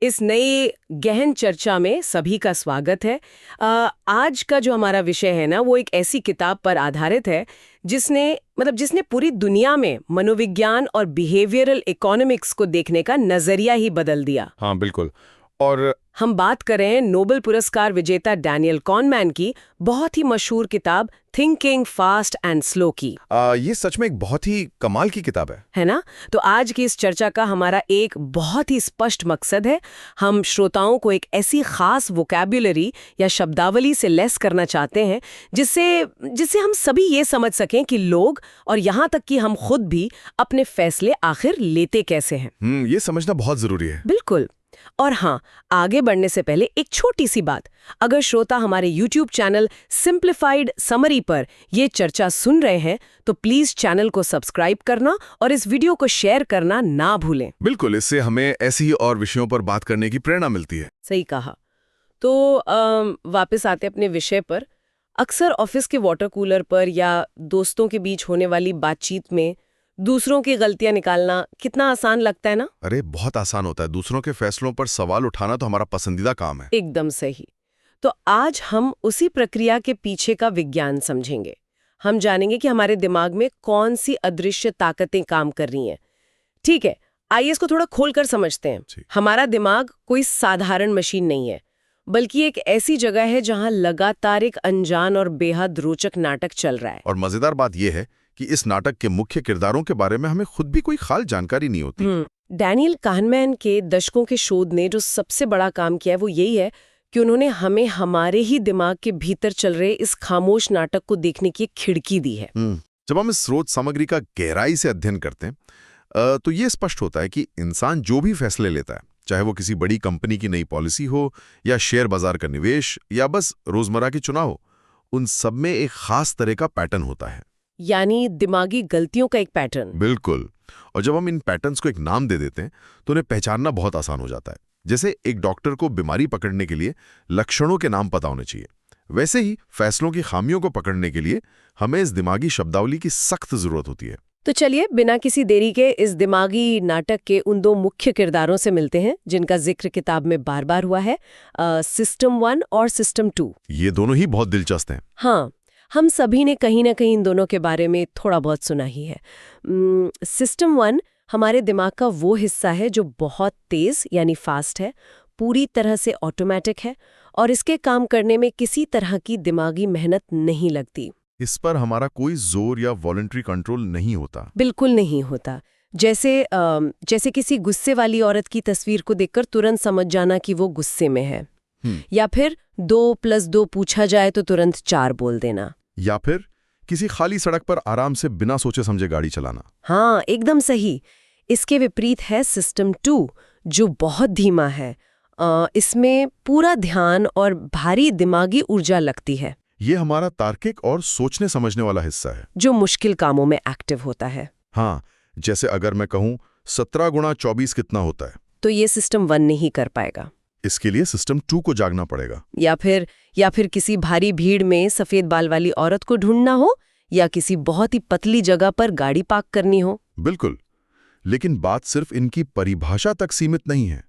इस नई गहन चर्चा में सभी का स्वागत है। आज का जो हमारा विषय है ना, वो एक ऐसी किताब पर आधारित है जिसने पूरी दुनिया में मनोविज्ञान और बिहेवियरल इकोनॉमिक्स को देखने का नजरिया ही बदल दिया। हाँ बिल्कुल। और हम बात कर रहे हैं नोबेल पुरस्कार विजेता डैनियल कॉनमैन की बहुत ही मशहूर किताब थिंकिंग फास्ट एंड स्लो की। ये सच में एक बहुत ही कमाल की किताब है ना? तो आज की इस चर्चा का हमारा एक बहुत ही स्पष्ट मकसद है। हम श्रोताओं को एक ऐसी खास वोकैब्युलरी या शब्दावली से लेस करना चाहते हैं जिससे हम सभी ये समझ सकें कि लोग और यहाँ तक कि हम खुद भी अपने फैसले आखिर लेते कैसे हैं। ये समझना बहुत जरूरी है। बिल्कुल। और हाँ, आगे बढ़ने से पहले एक छोटी सी बात। अगर श्रोता हमारे YouTube चैनल सिंप्लीफाइड समरी पर ये चर्चा सुन रहे हैं तो प्लीज चैनल को सब्सक्राइब करना और इस वीडियो को शेयर करना ना भूलें। बिल्कुल, इससे हमें ऐसी ही और विषयों पर बात करने की प्रेरणा मिलती है। सही कहा। तो वापस आते अपने विषय पर। अक्सर ऑफिस के वाटर कूलर पर या दोस्तों के बीच होने वाली बातचीत में दूसरों की गलतियां निकालना कितना आसान लगता है ना? अरे बहुत आसान होता है। दूसरों के फैसलों पर सवाल उठाना तो हमारा पसंदीदा काम है। एकदम सही। तो आज हम उसी प्रक्रिया के पीछे का विज्ञान समझेंगे। हम जानेंगे कि हमारे दिमाग में कौन सी अदृश्य ताकतें काम कर रही हैं। ठीक है, आइए इसको थोड़ा खोलकर समझते हैं। हमारा दिमाग कोई साधारण मशीन नहीं है, बल्कि एक ऐसी जगह है जहां लगातार एक अनजान और बेहद रोचक नाटक चल रहा है। और मजेदार बात यह है कि इस नाटक के मुख्य किरदारों के बारे में हमें खुद भी कोई खास जानकारी नहीं होती। डैनियल kahneman के दशकों के शोध ने जो सबसे बड़ा काम किया है वो यही है कि उन्होंने हमें हमारे ही दिमाग के भीतर चल रहे इस खामोश नाटक को देखने की एक खिड़की दी है। जब हम इस स्रोत सामग्री का गहराई से अध्ययन करते हैं तो ये स्पष्ट होता है कि इंसान जो भी फैसले लेता है, चाहे वो किसी बड़ी कंपनी की नई पॉलिसी हो या शेयर बाजार का निवेश या बस रोजमर्रा के चुनाव हो, उन सब में एक खास तरह का पैटर्न होता है। यानी दिमागी गलतियों का एक पैटर्न। बिल्कुल। और जब हम इन पैटर्न्स को एक नाम दे देते हैं तो उन्हें पहचानना बहुत आसान हो जाता है। जैसे एक डॉक्टर को बीमारी पकड़ने के लिए लक्षणों के नाम पता होने चाहिए, वैसे ही फैसलों की खामियों को पकड़ने के लिए हमें इस दिमागी शब्दावली की सख्त जरूरत होती है। तो चलिए बिना किसी देरी के इस दिमागी नाटक के उन दो मुख्य किरदारों से मिलते हैं जिनका जिक्र किताब में बार बार हुआ है, सिस्टम 1 और सिस्टम 2। ये दोनों ही बहुत दिलचस्प हैं। हाँ, हम सभी ने कहीं ना कहीं इन दोनों के बारे में थोड़ा बहुत सुना ही है। सिस्टम 1 हमारे दिमाग का वो हिस्सा है जो बहुत तेज यानी फास्ट है, पूरी तरह से ऑटोमेटिक है और इसके काम करने में किसी तरह की दिमागी मेहनत नहीं लगती। इस पर हमारा कोई जोर या वॉलंटरी कंट्रोल नहीं होता। बिल्कुल नहीं होता। जैसे किसी गुस्से वाली औरत की तस्वीर को देखकर तुरंत समझ जाना कि वो गुस्से में है, या फिर 2+2 पूछा जाए तो तुरंत 4 बोल देना, या फिर किसी खाली सड़क पर आराम से बिना सोचे समझे गाड़ी चलाना। हाँ, एकदम सही। इसके विपरीत है सिस्टम 2 जो बहुत धीमा है। इसमें पूरा ध्यान और भारी दिमागी ऊर्जा लगती है। ये हमारा तार्किक और सोचने समझने वाला हिस्सा है जो मुश्किल कामों में एक्टिव होता है। हाँ, जैसे अगर मैं कहूँ 17 गुणा 24 कितना होता है, तो ये सिस्टम 1 नहीं कर पाएगा। इसके लिए सिस्टम 2 को जागना पड़ेगा। या फिर किसी भारी भीड़ में सफेद बाल वाली औरत को ढूंढना हो या किसी बहुत ही पतली जगह पर गाड़ी पार्क करनी हो। बिल्कुल। लेकिन बात सिर्फ इनकी परिभाषा तक सीमित नहीं है।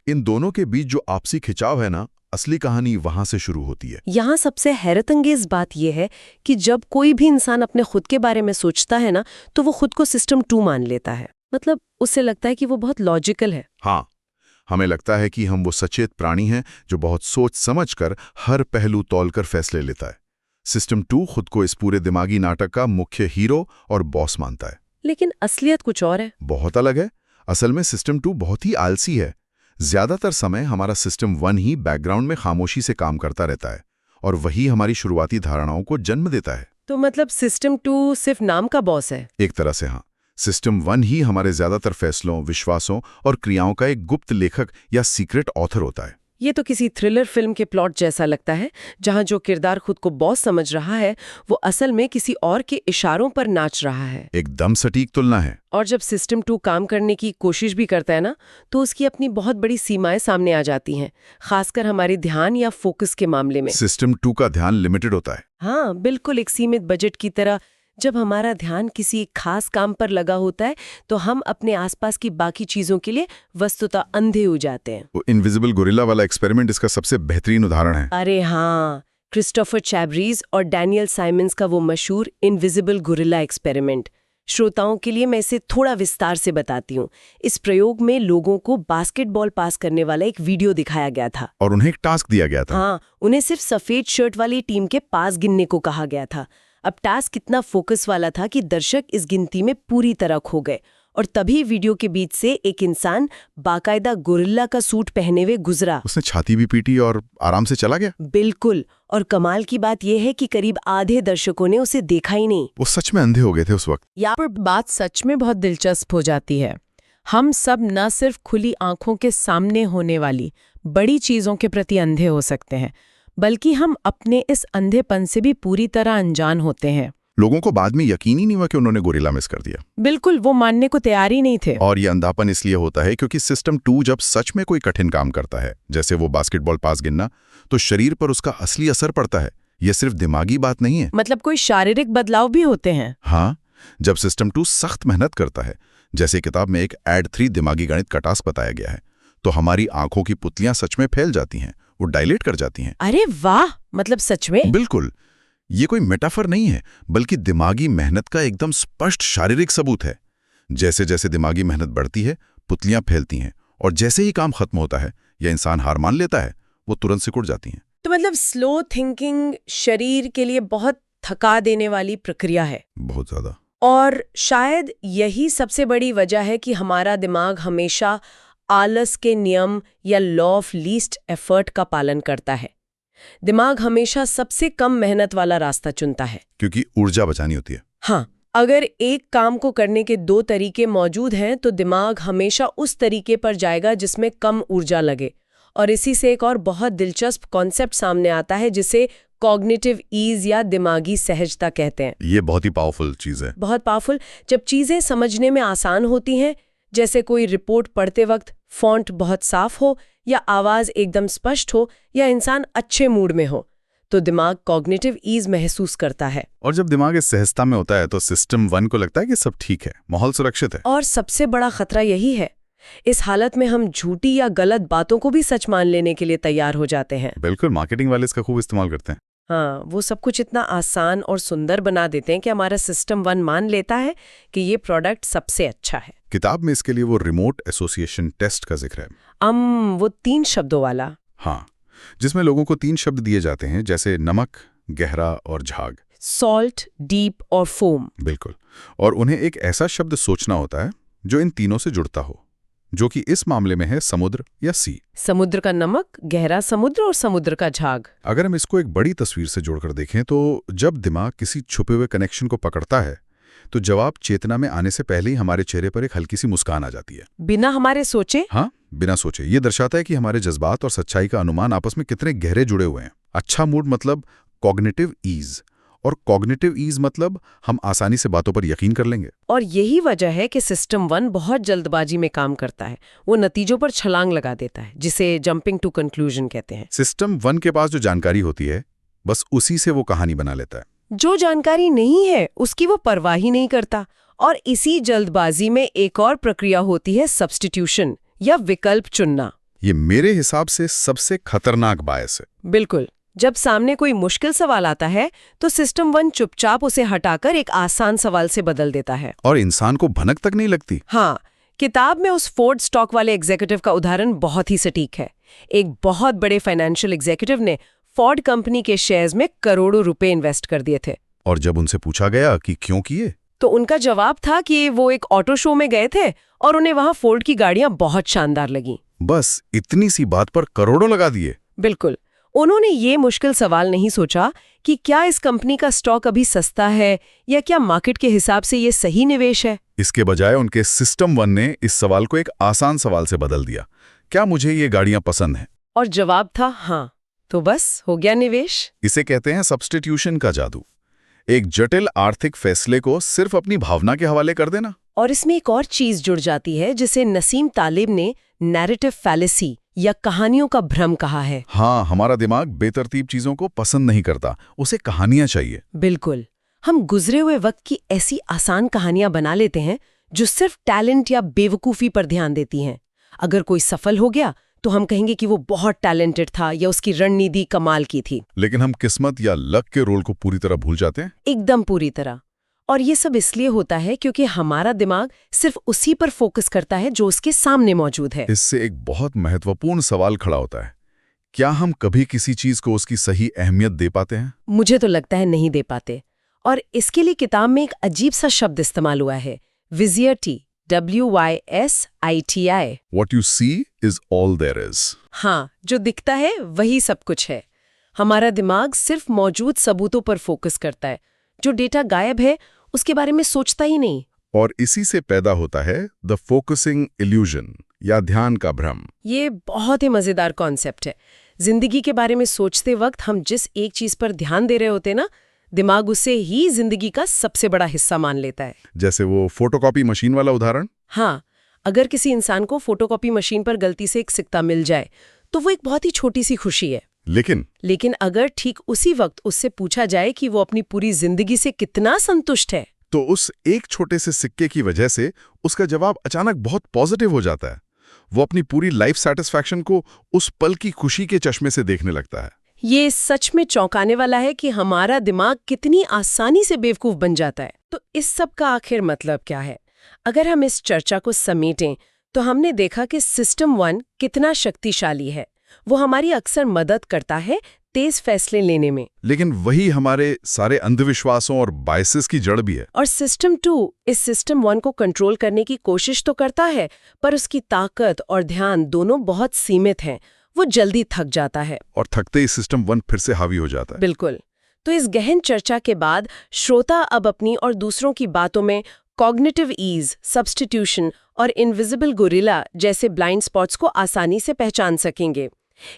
इन दोनों के बीच जो आपसी खिंचाव है ना, असली कहानी वहां से शुरू होती है। यहाँ सबसे हैरतअंगेज बात यह है कि जब कोई भी इंसान अपने खुद के बारे में सोचता है ना, तो वो खुद को सिस्टम 2 मान लेता है। मतलब उससे लगता है कि वो बहुत लॉजिकल है। हाँ, हमें लगता है कि हम वो सचेत प्राणी हैं जो बहुत सोच समझकर हर पहलू तौलकर फैसले लेता है। सिस्टम 2 खुद को इस पूरे दिमागी नाटक का मुख्य हीरो और बॉस मानता है। लेकिन असलियत कुछ और है। बहुत अलग है। असल में सिस्टम 2 बहुत ही आलसी है। ज्यादातर समय हमारा सिस्टम 1 ही बैकग्राउंड में खामोशी से काम करता रहता है और वही हमारी शुरुआती धारणाओं को जन्म देता है। तो मतलब सिस्टम 2 सिर्फ नाम का बॉस है? एक तरह से हाँ। सिस्टम 1 ही हमारे ज्यादातर फैसलों, विश्वासों और क्रियाओं का एक गुप्त लेखक या सीक्रेट ऑथर होता है। ये तो किसी थ्रिलर फिल्म के प्लॉट जैसा लगता है, जहां जो किरदार खुद को बॉस समझ रहा है वो असल में किसी और के इशारों पर नाच रहा है। एकदम सटीक तुलना है। और जब सिस्टम 2 काम करने की कोशिश भी करता है ना, तो उसकी अपनी बहुत बड़ी सीमाएं सामने आ जाती हैं, खासकर हमारे ध्यान या फोकस के मामले में। सिस्टम 2 का ध्यान लिमिटेड होता है। हाँ बिल्कुल, एक सीमित बजट की तरह जब हमारा ध्यान किसी एक खास काम पर लगा होता है तो हम अपने आसपास की बाकी चीजों के लिए वस्तुतः अंधे हो जाते हैं। वो इनविजिबल गोरिल्ला वाला एक्सपेरिमेंट इसका सबसे बेहतरीन उदाहरण है। अरे हाँ, क्रिस्टोफर चैबरीज और डैनियल साइमंस का वो मशहूर इनविजिबल गोरिल्ला एक्सपेरिमेंट। श्रोताओं के लिए मैं इसे थोड़ा विस्तार से बताती हूँ। इस प्रयोग में लोगों को बास्केटबॉल पास करने वाला एक वीडियो दिखाया गया था और उन्हें एक टास्क दिया गया था। हाँ, उन्हें सिर्फ सफेद शर्ट वाली टीम के पास गिनने को कहा गया था। अब टास्क कितना फोकस वाला था कि दर्शक इस गिनती में पूरी तरह खो गए और तभी वीडियो के बीच से एक इंसान बाकायदा गोरिल्ला का सूट पहने हुए गुजरा। उसने छाती भी पीटी और आराम से चला गया। बिल्कुल, और कमाल की बात यह है कि करीब आधे दर्शकों ने उसे देखा ही नहीं। वो सच में अंधे हो गए थे उस वक्त। यहाँ पर बात सच में बहुत दिलचस्प हो जाती है। हम सब न सिर्फ खुली आंखों के सामने होने वाली बड़ी चीजों के प्रति अंधे हो सकते हैं, बल्कि हम अपने इस अंधेपन से भी पूरी तरह अनजान होते हैं। लोगों को बाद में यकीन ही नहीं हुआ कि उन्होंने गोरिल्ला मिस कर दिया। बिल्कुल, वो मानने को तैयार ही नहीं थे। और ये अंधापन इसलिए होता है क्योंकि सिस्टम 2 जब सच में कोई कठिन काम करता है, जैसे वो बास्केटबॉल पास गिनना, तो शरीर पर उसका असली असर पड़ता है। ये सिर्फ दिमागी बात नहीं है। मतलब कोई शारीरिक बदलाव भी होते हैं। हाँ, जब सिस्टम 2 सख्त मेहनत करता है, जैसे किताब में एक ऐड 3 दिमागी गणित का टास्क बताया गया है, तो हमारी आंखों की पुतलियां सच में फैल जाती हैं, वो डायलेट कर जाती हैं। अरे वाह, मतलब सच में? बिल्कुल, ये कोई मेटाफर नहीं है, बल्कि दिमागी मेहनत का एकदम स्पष्ट शारीरिक सबूत है। जैसे जैसे दिमागी मेहनत बढ़ती है, पुतलियां फैलती हैं, और जैसे ही काम खत्म होता है या इंसान हार मान लेता है, वो तुरंत सिकुड़ जाती हैं। तो मतलब स्लो थिंकिंग शरीर के लिए बहुत थका देने वाली प्रक्रिया है। बहुत ज्यादा। और शायद यही सबसे बड़ी वजह है कि हमारा दिमाग हमेशा आलस के नियम या लॉ ऑफ लीस्ट एफर्ट का पालन करता है। दिमाग हमेशा सबसे कम मेहनत वाला रास्ता चुनता है, क्योंकि ऊर्जा बचानी होती है। हाँ, अगर एक काम को करने के 2 तरीके मौजूद हैं तो दिमाग हमेशा उस तरीके पर जाएगा जिसमें कम ऊर्जा लगे। और इसी से एक और बहुत दिलचस्प कॉन्सेप्ट सामने आता है जिसे कॉग्निटिव ईज या दिमागी सहजता कहते हैं। ये बहुत ही पावरफुल चीज है। बहुत पावरफुल। जब चीजें समझने में आसान होती हैं, जैसे कोई रिपोर्ट पढ़ते वक्त फॉन्ट बहुत साफ हो या आवाज एकदम स्पष्ट हो या इंसान अच्छे मूड में हो, तो दिमाग कॉग्निटिव ईज महसूस करता है। और जब दिमाग इस सहजता में होता है तो सिस्टम 1 को लगता है कि सब ठीक है, माहौल सुरक्षित है। और सबसे बड़ा खतरा यही है, इस हालत में हम झूठी या गलत बातों को भी सच मान लेने के लिए तैयार हो जाते हैं। बिल्कुल, मार्केटिंग वाले इसका खूब इस्तेमाल करते हैं। हाँ, वो सब कुछ इतना आसान और सुंदर बना देते हैं कि हमारा सिस्टम 1 मान लेता है कि ये प्रोडक्ट सबसे अच्छा है। किताब में इसके लिए वो रिमोट एसोसिएशन टेस्ट का जिक्र है। वो 3 शब्दों वाला। हाँ, जिसमें लोगों को 3 शब्द दिए जाते हैं, जैसे नमक, गहरा और झाग। सॉल्ट, डीप और फोम। बिल्कुल, और उन्हें एक ऐसा शब्द सोचना होता है जो इन तीनों से जुड़ता हो, जो कि इस मामले में है समुद्र या सी। समुद्र का नमक, गहरा समुद्र और समुद्र का झाग। अगर हम इसको एक बड़ी तस्वीर से जोड़कर देखें तो जब दिमाग किसी छुपे हुए कनेक्शन को पकड़ता है तो जवाब चेतना में आने से पहले ही हमारे चेहरे पर एक हल्की सी मुस्कान आ जाती है, बिना हमारे सोचे। हाँ, बिना सोचे। ये दर्शाता है कि हमारे जज्बात और सच्चाई का अनुमान आपस में कितने गहरे जुड़े हुए हैं। अच्छा मूड मतलब कॉग्निटिव ईज, और कॉग्निटिव ईज मतलब हम आसानी से बातों पर यकीन कर लेंगे। और यही वजह है कि सिस्टम 1 बहुत जल्दबाजी में काम करता है। वो नतीजों पर छलांग लगा देता है, जिसे जंपिंग टू कंक्लूजन कहते हैं। सिस्टम 1 के पास जो जानकारी होती है, बस उसी से वो कहानी बना लेता है। जो जानकारी नहीं है उसकी वो परवाह ही नहीं करता। और इसी जल्दबाजी में एक और प्रक्रिया होती है सब्स्टिट्यूशन या विकल्प चुनना। ये मेरे हिसाब से सबसे खतरनाक बायस है। बिल्कुल, जब सामने कोई मुश्किल सवाल आता है तो सिस्टम 1 चुपचाप उसे हटाकर एक आसान सवाल से बदल देता है, और इंसान को भनक तक नहीं लगती। हाँ, किताब में उस फोर्ड स्टॉक वाले एग्जीक्यूटिव का उदाहरण बहुत ही सटीक है। एक बहुत बड़े फाइनेंशियल एग्जीक्यूटिव ने फोर्ड कंपनी के शेयर्स में करोड़ों रुपए इन्वेस्ट कर दिए थे। और जब उनसे पूछा गया कि क्यों किए, तो उनका जवाब था कि वो एक ऑटो शो में गए थे और उन्हें वहां फोर्ड की गाड़ियां बहुत शानदार लगीं। बस इतनी सी बात पर करोड़ों लगा दिए। बिल्कुल, उन्होंने ये मुश्किल सवाल नहीं सोचा कि क्या इस कंपनी का स्टॉक अभी सस्ता है या क्या मार्केट के हिसाब से ये सही निवेश है। इसके बजाय उनके सिस्टम 1 ने इस सवाल को एक आसान सवाल से बदल दिया, क्या मुझे ये गाड़ियां पसंद हैं? और जवाब था हाँ, तो बस हो गया निवेश। इसे कहते हैं सब्स्टिट्यूशन का जादू। एक जटिल आर्थिक फैसले को सिर्फ अपनी भावना के हवाले कर देना। और इसमें एक और चीज जुड़ जाती है जिसे नसीम तालिब ने नैरेटिव फैलेसी या कहानियों का भ्रम कहा है। हाँ, हमारा दिमाग बेतरतीब चीजों को पसंद नहीं करता, उसे कहानियां चाहिए। बिल्कुल, हम गुजरे हुए वक्त की ऐसी आसान कहानियां बना लेते हैं जो सिर्फ टैलेंट या बेवकूफ़ी पर ध्यान देती हैं। अगर कोई सफल हो गया तो हम कहेंगे कि वो बहुत टैलेंटेड था या उसकी रणनीति कमाल की थी। लेकिन हम किस्मत या लक के रोल को पूरी तरह भूल जाते हैं। एकदम पूरी तरह। और ये सब इसलिए होता है क्योंकि हमारा दिमाग सिर्फ उसी पर फोकस करता है जो उसके सामने मौजूद है। इससे एक बहुत महत्वपूर्ण सवाल खड़ा होता है, क्या हम कभी किसी चीज को उसकी सही अहमियत दे पाते हैं? मुझे तो लगता है नहीं दे पाते। और इसके लिए किताब में एक अजीब सा शब्द इस्तेमाल हुआ है, विजियटी, WYSITI। What you see is all there is। हाँ, जो दिखता है वही सब कुछ है। हमारा दिमाग सिर्फ मौजूद सबूतों पर फोकस करता है, जो डेटा गायब है उसके बारे में सोचता ही नहीं। और इसी से पैदा होता है द फोकसिंग इल्यूजन या ध्यान का भ्रम। ये बहुत ही मजेदार कॉन्सेप्ट है। जिंदगी के बारे में सोचते वक्त हम जिस एक चीज पर ध्यान दे रहे होते ना, दिमाग उसे ही जिंदगी का सबसे बड़ा हिस्सा मान लेता है। जैसे वो फोटोकॉपी मशीन वाला उदाहरण। हाँ, अगर किसी इंसान को फोटोकॉपी मशीन पर गलती से एक सिक्का मिल जाए तो वो एक बहुत ही छोटी सी खुशी है। लेकिन अगर ठीक उसी वक्त उससे पूछा जाए कि वो अपनी पूरी जिंदगी से कितना संतुष्ट है, तो उस एक छोटे से सिक्के की वजह से उसका जवाब अचानक बहुत पॉजिटिव हो जाता है। वो अपनी पूरी लाइफ सैटिस्फैक्शन को उस पल की खुशी के चश्मे से देखने लगता है। ये सच में चौंकाने वाला है कि हमारा दिमाग कितनी आसानी से बेवकूफ बन जाता है। तो इस सब का आखिर मतलब क्या है? अगर हम इस चर्चा को समेटें तो हमने देखा कि सिस्टम 1 कितना शक्तिशाली है। वो हमारी अक्सर मदद करता है तेज फैसले लेने में, लेकिन वही हमारे सारे अंधविश्वासों और बायसेस की जड़ भी है। और सिस्टम 2 इस सिस्टम 1 को कंट्रोल करने की कोशिश तो करता है, पर उसकी ताकत और ध्यान दोनों बहुत सीमित हैं। वो जल्दी थक जाता है और थकते ही सिस्टम 1 फिर से हावी हो जाता है। बिल्कुल। तो इस गहन चर्चा के बाद श्रोता अब अपनी और दूसरों की बातों में कॉग्निटिव ईज, सब्स्टिट्यूशन और इनविजिबल गोरिल्ला जैसे ब्लाइंड स्पॉट्स को आसानी से पहचान सकेंगे।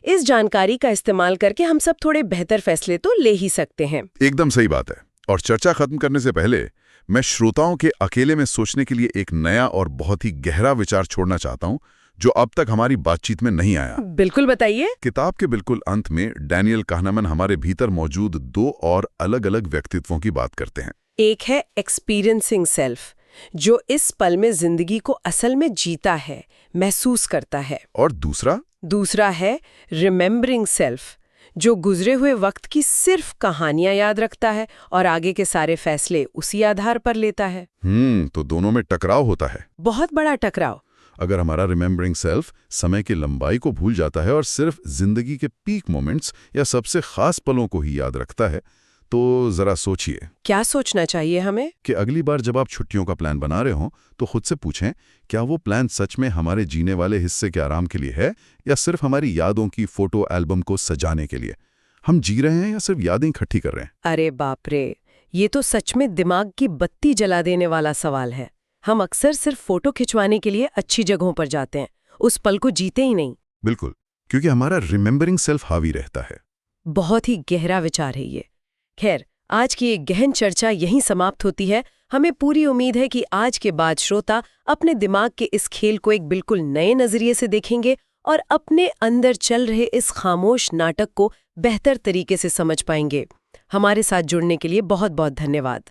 इस जानकारी का इस्तेमाल करके हम सब थोड़े बेहतर फैसले तो ले ही सकते हैं। एकदम सही बात है। और चर्चा खत्म करने से पहले मैं श्रोताओं के अकेले में सोचने के लिए एक नया और बहुत ही गहरा विचार छोड़ना चाहता हूं, जो अब तक हमारी बातचीत में नहीं आया। बिल्कुल बताइए। किताब के बिल्कुल अंत में डैनियल कहनेमैन हमारे भीतर मौजूद 2 और अलग-अलग व्यक्तित्वों की बात करते हैं। एक है एक्सपीरियंसिंग सेल्फ, जो इस पल में जिंदगी को असल में जीता है, महसूस करता है। और दूसरा है रिमेम्बरिंग सेल्फ, जो गुजरे हुए वक्त की सिर्फ कहानियां याद रखता है और आगे के सारे फैसले उसी आधार पर लेता है। तो दोनों में टकराव होता है। बहुत बड़ा टकराव। अगर हमारा रिमेम्बरिंग सेल्फ समय की लंबाई को भूल जाता है और सिर्फ जिंदगी के पीक मोमेंट्स या सबसे खास पलों को ही याद रखता है, तो जरा सोचिए। क्या सोचना चाहिए हमें? कि अगली बार जब आप छुट्टियों का प्लान बना रहे हो तो खुद से पूछें, क्या वो प्लान सच में हमारे जीने वाले हिस्से के आराम के लिए है या सिर्फ हमारी यादों की फोटो एल्बम को सजाने के लिए? हम जी रहे हैं या सिर्फ यादें इकट्ठी कर रहे हैं? अरे बाप रे, ये तो सच में दिमाग की बत्ती जला देने वाला सवाल है। हम अक्सर सिर्फ फोटो खिंचवाने के लिए अच्छी जगहों पर जाते हैं, उस पल को जीते ही नहीं। बिल्कुल, क्योंकि हमारा रिमेम्बरिंग सेल्फ हावी रहता है। बहुत ही गहरा विचार है ये। खैर, आज की एक गहन चर्चा यहीं समाप्त होती है। हमें पूरी उम्मीद है कि आज के बाद श्रोता अपने दिमाग के इस खेल को एक बिल्कुल नए नजरिए से देखेंगे और अपने अंदर चल रहे इस खामोश नाटक को बेहतर तरीके से समझ पाएंगे। हमारे साथ जुड़ने के लिए बहुत बहुत धन्यवाद।